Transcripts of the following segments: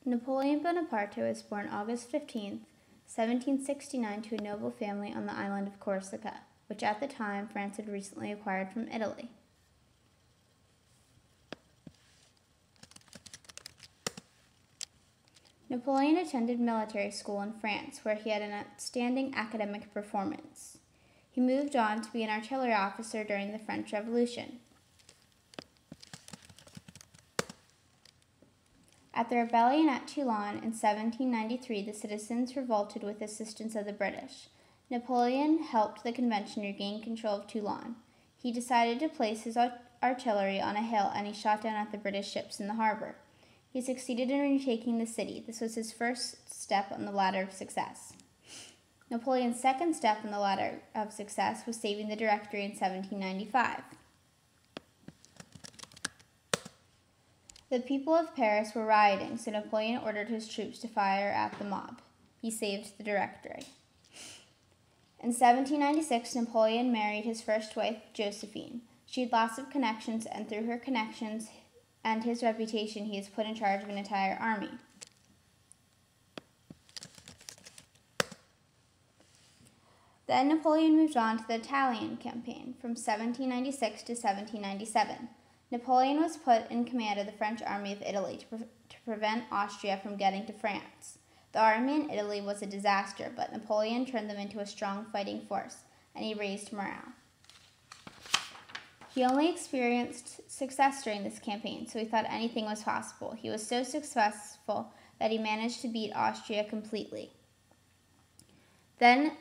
Napoleon Bonaparte was born August 15th, 1769 to a noble family on the island of Corsica, which at the time France had recently acquired from Italy. Napoleon attended military school in France, where he had an outstanding academic performance. He moved on to be an artillery officer during the French Revolution. At the rebellion at Toulon in 1793, the citizens revolted with the assistance of the British. Napoleon helped the convention regain control of Toulon. He decided to place his artillery on a hill, and he shot down at the British ships in the harbor. He succeeded in retaking the city. This was his first step on the ladder of success. Napoleon's second step on the ladder of success was saving the Directory in 1795. The people of Paris were rioting, so Napoleon ordered his troops to fire at the mob. He saved the Directory. In 1796, Napoleon married his first wife, Josephine. She had lots of connections, and through her connections and his reputation, he is put in charge of an entire army. Then Napoleon moved on to the Italian campaign from 1796 to 1797. Napoleon was put in command of the French army of Italy to prevent Austria from getting to France. The army in Italy was a disaster, but Napoleon turned them into a strong fighting force, and he raised morale. He only experienced success during this campaign, so he thought anything was possible. He was so successful that he managed to beat Austria completely. Then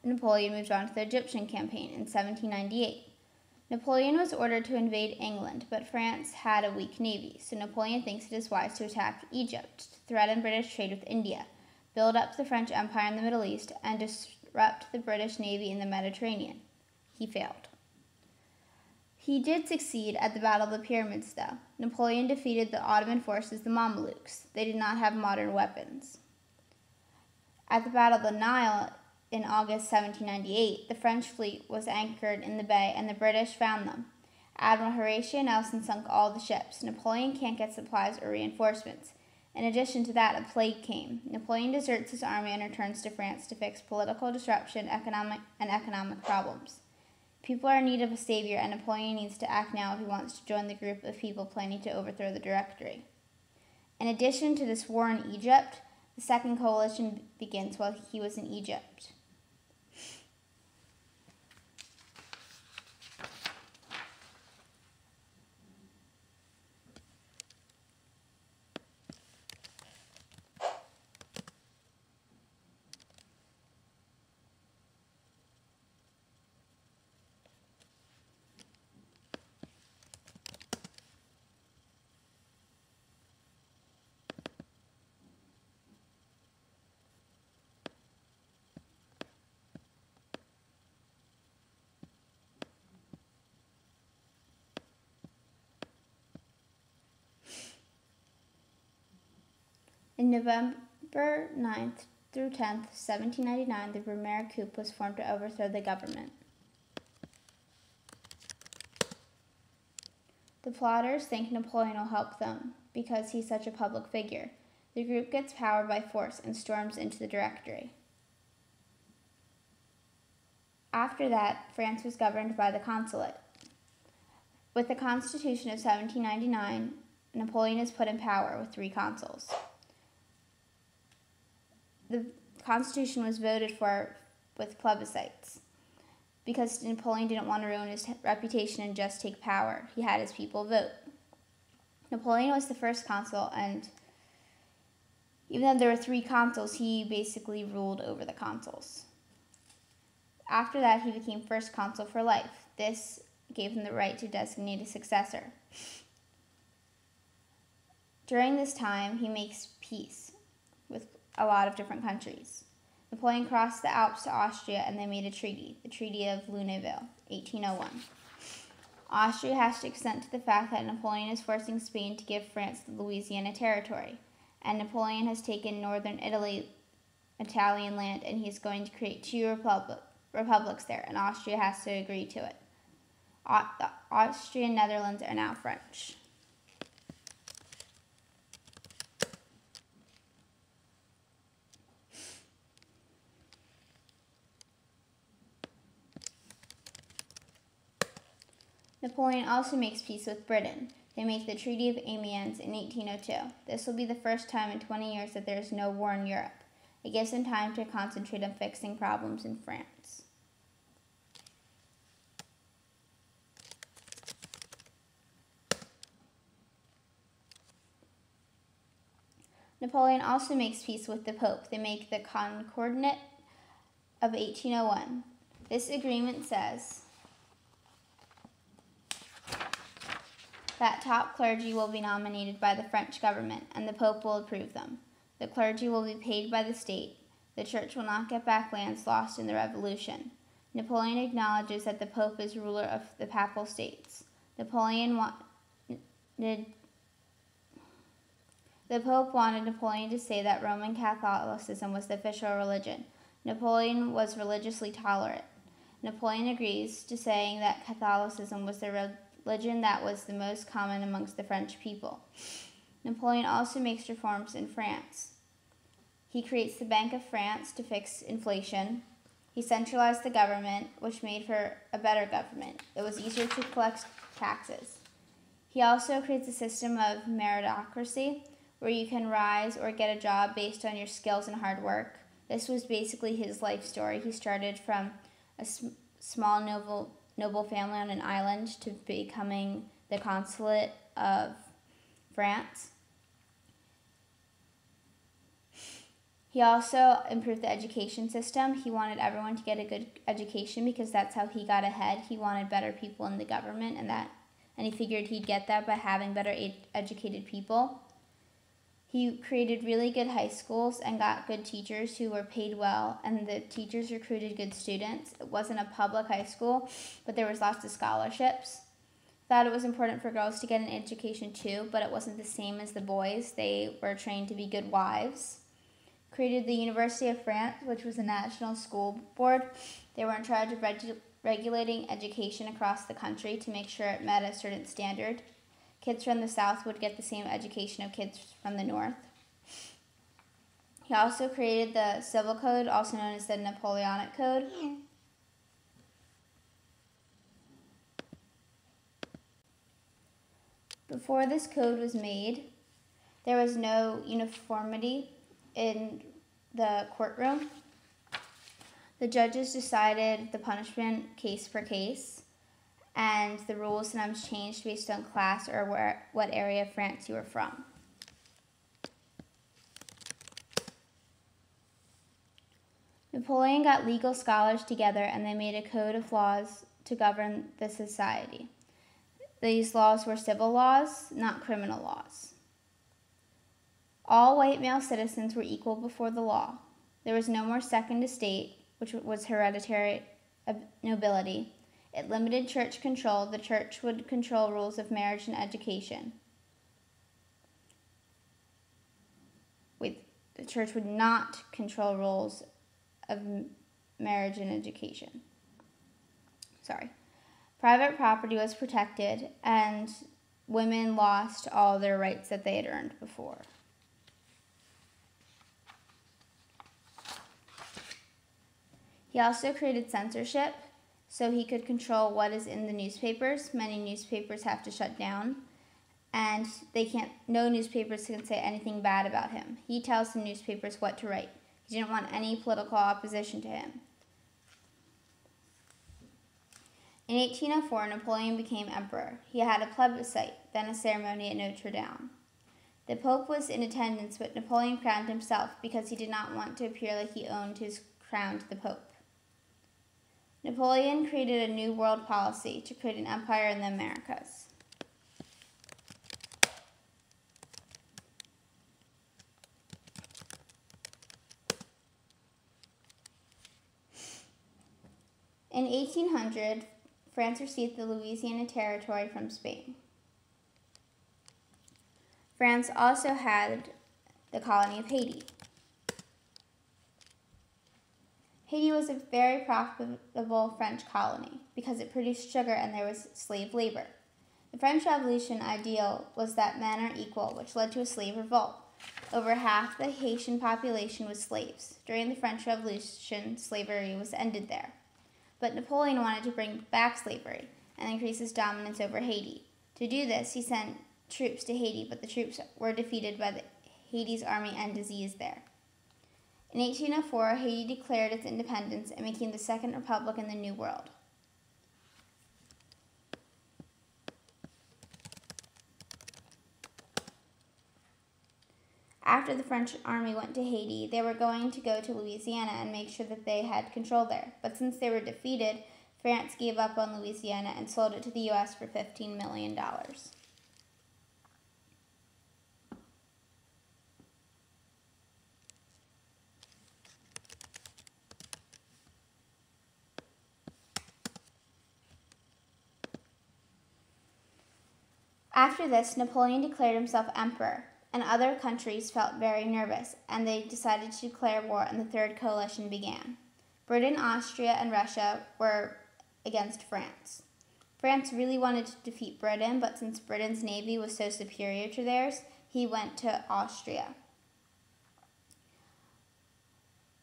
Napoleon moved on to the Egyptian campaign in 1798. Napoleon was ordered to invade England, but France had a weak navy, so Napoleon thinks it is wise to attack Egypt, to threaten British trade with India, build up the French Empire in the Middle East, and disrupt the British Navy in the Mediterranean. He failed. He did succeed at the Battle of the Pyramids, though. Napoleon defeated the Ottoman forces, the Mamelukes. They did not have modern weapons. At the Battle of the Nile in August 1798, the French fleet was anchored in the bay, and the British found them. Admiral Horatio Nelson sunk all the ships. Napoleon can't get supplies or reinforcements. In addition to that, a plague came. Napoleon deserts his army and returns to France to fix political disruption, economic problems. People are in need of a savior, and Napoleon needs to act now if he wants to join the group of people planning to overthrow the Directory. In addition to this war in Egypt, the Second Coalition begins while he was in Egypt. In November 9th through 10th, 1799, the Brumaire coup was formed to overthrow the government. The plotters think Napoleon will help them because he's such a public figure. The group gets power by force and storms into the Directory. After that, France was governed by the consulate. With the Constitution of 1799, Napoleon is put in power with 3 consuls. The Constitution was voted for with plebiscites because Napoleon didn't want to ruin his reputation and just take power. He had his people vote. Napoleon was the first consul, and even though there were 3 consuls, he basically ruled over the consuls. After that, he became first consul for life. This gave him the right to designate a successor. During this time, he makes peace with a lot of different countries. Napoleon crossed the Alps to Austria, and they made a treaty, the Treaty of Luneville, 1801. Austria has to consent to the fact that Napoleon is forcing Spain to give France the Louisiana Territory, and Napoleon has taken northern Italy, Italian land, and he is going to create 2 republics there, and Austria has to agree to it. The Austrian Netherlands are now French. Napoleon also makes peace with Britain. They make the Treaty of Amiens in 1802. This will be the first time in 20 years that there is no war in Europe. It gives them time to concentrate on fixing problems in France. Napoleon also makes peace with the Pope. They make the Concordat of 1801. This agreement says that top clergy will be nominated by the French government, and the Pope will approve them. The clergy will be paid by the state. The Church will not get back lands lost in the Revolution. Napoleon acknowledges that the Pope is ruler of the Papal States. The Pope wanted Napoleon to say that Roman Catholicism was the official religion. Napoleon was religiously tolerant. Napoleon agrees to saying that Catholicism was the religion that was the most common amongst the French people. Napoleon also makes reforms in France. He creates the Bank of France to fix inflation. He centralized the government, which made for a better government. It was easier to collect taxes. He also creates a system of meritocracy, where you can rise or get a job based on your skills and hard work. This was basically his life story. He started from a small noble family on an island to becoming the consulate of France. He also improved the education system. He wanted everyone to get a good education because that's how he got ahead. He wanted better people in the government, and he figured he'd get that by having better educated people. He created really good high schools and got good teachers who were paid well, and the teachers recruited good students. It wasn't a public high school, but there was lots of scholarships. Thought it was important for girls to get an education too, but it wasn't the same as the boys. They were trained to be good wives. Created the University of France, which was a national school board. They were in charge of regulating education across the country to make sure it met a certain standard. Kids from the South would get the same education of kids from the North. He also created the Civil Code, also known as the Napoleonic Code. Before this code was made, there was no uniformity in the courtroom. The judges decided the punishment case per case, and the rules sometimes changed based on class or what area of France you were from. Napoleon got legal scholars together and they made a code of laws to govern the society. These laws were civil laws, not criminal laws. All white male citizens were equal before the law. There was no more second estate, which was hereditary nobility. It limited church control. The church would control rules of marriage and education. The church would not control rules of marriage and education. Private property was protected, and women lost all their rights that they had earned before. He also created censorship, so he could control what is in the newspapers. Many newspapers have to shut down, and no newspapers can say anything bad about him. He tells the newspapers what to write. He didn't want any political opposition to him. In 1804, Napoleon became emperor. He had a plebiscite, then a ceremony at Notre Dame. The Pope was in attendance, but Napoleon crowned himself because he did not want to appear like he owned his crown to the Pope. Napoleon created a new world policy to create an empire in the Americas. In 1800, France received the Louisiana Territory from Spain. France also had the colony of Haiti. Haiti was a very profitable French colony because it produced sugar and there was slave labor. The French Revolution ideal was that men are equal, which led to a slave revolt. Over half the Haitian population was slaves. During the French Revolution, slavery was ended there. But Napoleon wanted to bring back slavery, and increase his dominance over Haiti. To do this, he sent troops to Haiti, but the troops were defeated by Haiti's army and disease there. In 1804, Haiti declared its independence and became the second republic in the New World. After the French army went to Haiti, they were going to go to Louisiana and make sure that they had control there. But since they were defeated, France gave up on Louisiana and sold it to the U.S. for $15 million. After this, Napoleon declared himself emperor, and other countries felt very nervous, and they decided to declare war, and the Third Coalition began. Britain, Austria, and Russia were against France. France really wanted to defeat Britain, but since Britain's navy was so superior to theirs, he went to Austria.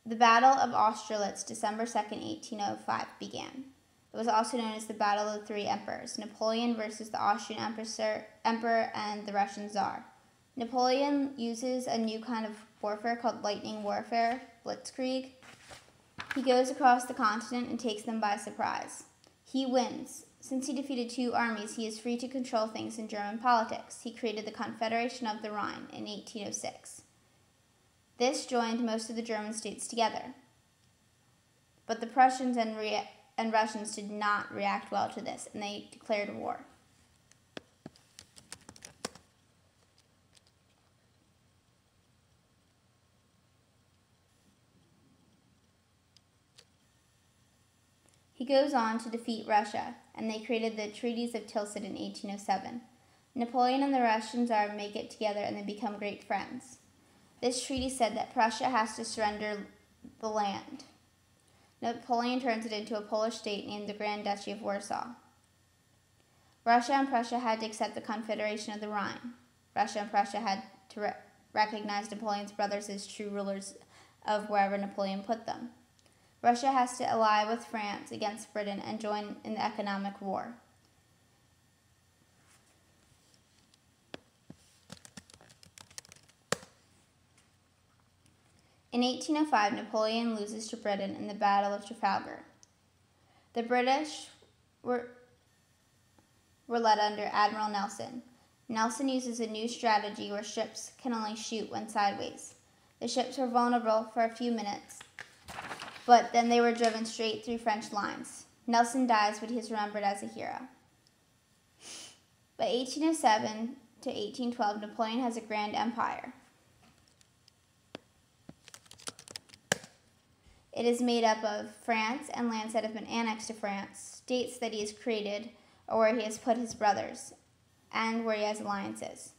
The Battle of Austerlitz, December 2nd, 1805, began. It was also known as the Battle of the Three Emperors, Napoleon versus the Austrian Emperor and the Russian Tsar. Napoleon uses a new kind of warfare called lightning warfare, blitzkrieg. He goes across the continent and takes them by surprise. He wins. Since he defeated two armies, he is free to control things in German politics. He created the Confederation of the Rhine in 1806. This joined most of the German states together. But the Prussians and Russians did not react well to this, and they declared war. He goes on to defeat Russia, and they created the Treaties of Tilsit in 1807. Napoleon and the Russian Tsar make it together, and they become great friends. This treaty said that Prussia has to surrender the land. Napoleon turns it into a Polish state named the Grand Duchy of Warsaw. Russia and Prussia had to accept the Confederation of the Rhine. Russia and Prussia had to recognize Napoleon's brothers as true rulers of wherever Napoleon put them. Russia has to ally with France against Britain and join in the economic war. In 1805, Napoleon loses to Britain in the Battle of Trafalgar. The British were led under Admiral Nelson. Nelson uses a new strategy where ships can only shoot when sideways. The ships were vulnerable for a few minutes, but then they were driven straight through French lines. Nelson dies, but he is remembered as a hero. By 1807 to 1812, Napoleon has a grand empire. It is made up of France and lands that have been annexed to France, states that he has created or where he has put his brothers, and where he has alliances.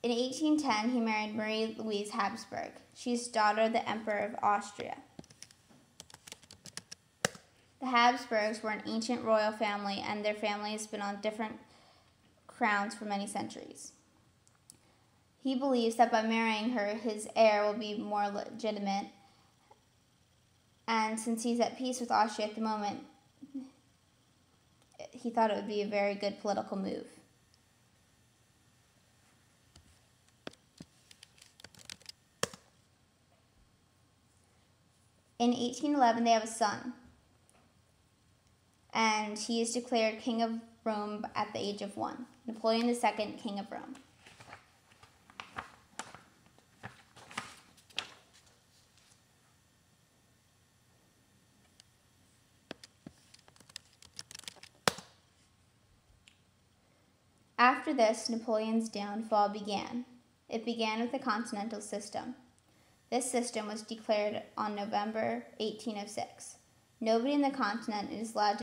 In 1810, he married Marie Louise Habsburg. She is daughter of the Emperor of Austria. The Habsburgs were an ancient royal family, and their family has been on different crowns for many centuries. He believes that by marrying her, his heir will be more legitimate, and since he's at peace with Austria at the moment, he thought it would be a very good political move. In 1811, they have a son, and he is declared King of Rome at the age of 1. Napoleon II, King of Rome. After this, Napoleon's downfall began. It began with the continental system. This system was declared on November 1806. Nobody in the continent is allowed to